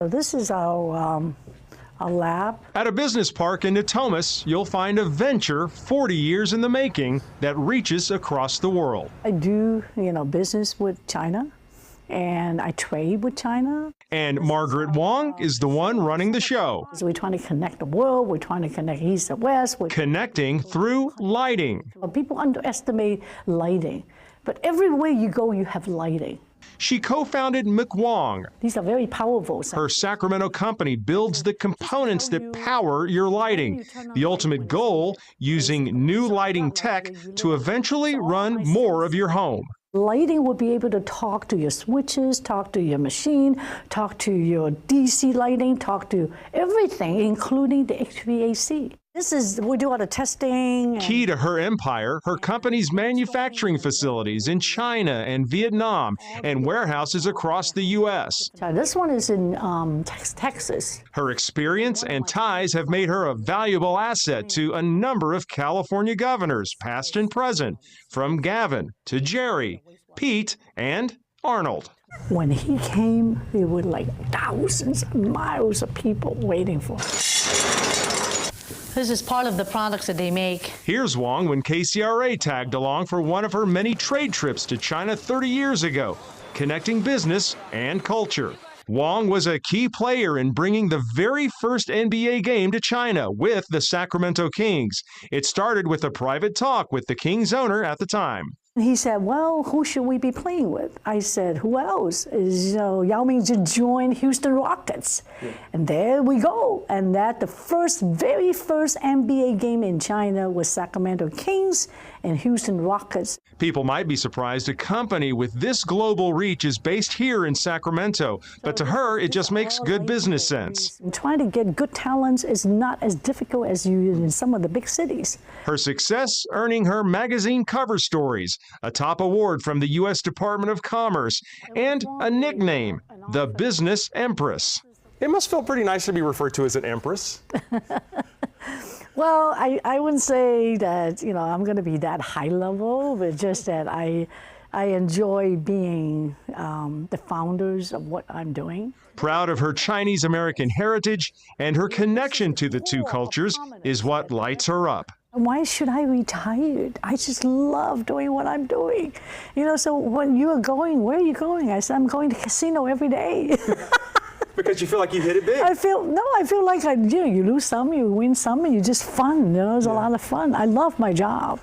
So this is our lab. At a business park in Natomas, you'll find a venture 40 years in the making that reaches across the world. I do, business with China, and I trade with China. And Margaret Wong is the one running the show. So we're trying to connect the world. We're trying to connect East and West. Connecting through lighting. People underestimate lighting, but everywhere you go, you have lighting. She co-founded McWong. These are very powerful. Her Sacramento company builds the components that power your lighting. The ultimate goal, using new lighting tech to eventually run more of your home. Lighting will be able to talk to your switches, talk to your machine, talk to your DC lighting, talk to everything, including the HVAC. We do all the testing. Key to her empire, her company's manufacturing facilities in China and Vietnam and warehouses across the U.S. This one is in Texas. Her experience and ties have made her a valuable asset to a number of California governors, past and present, from Gavin to Jerry, Pete, and Arnold. When he came, there were like thousands of miles of people waiting for him. This is part of the products that they make. Here's Wong when KCRA tagged along for one of her many trade trips to China 30 years ago, connecting business and culture. Wong was a key player in bringing the very first NBA game to China with the Sacramento Kings. It started with a private talk with the Kings owner at the time. He said, well, who should we be playing with? I said, who else? Yao Ming just joined Houston Rockets. Yeah. And there we go. And that the very first NBA game in China was Sacramento Kings and Houston Rockets. People might be surprised a company with this global reach is based here in Sacramento, but to her, it just makes good business sense. And trying to get good talents is not as difficult as in some of the big cities. Her success earning her magazine cover stories, a top award from the U.S. Department of Commerce, and a nickname, the Business Empress. It must feel pretty nice to be referred to as an empress. Well, I wouldn't say that, I'm going to be that high level, but just that I enjoy being the founders of what I'm doing. Proud of her Chinese-American heritage and her connection to the two cultures is what lights her up. Why should I retire? I just love doing what I'm doing. So when you are going, where are you going? I said, I'm going to casino every day. Because you feel like you hit it big. I feel like you lose some, you win some, and you just fun. It's a lot of fun. I love my job.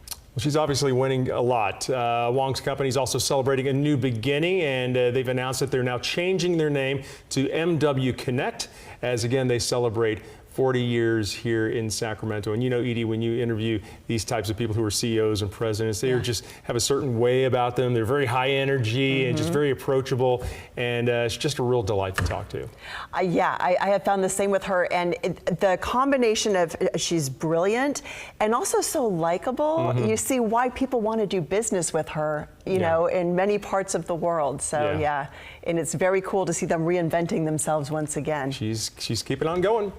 Well, she's obviously winning a lot. Wong's company is also celebrating a new beginning, and they've announced that they're now changing their name to MW Connect, as again they celebrate 40 years here in Sacramento. And Edie, when you interview these types of people who are CEOs and presidents, they just have a certain way about them. They're very high energy and just very approachable. And it's just a real delight to talk to. I have found the same with her. And the combination of she's brilliant and also so likable, you see why people want to do business with her, you know, in many parts of the world. So and it's very cool to see them reinventing themselves once again. She's keeping on going.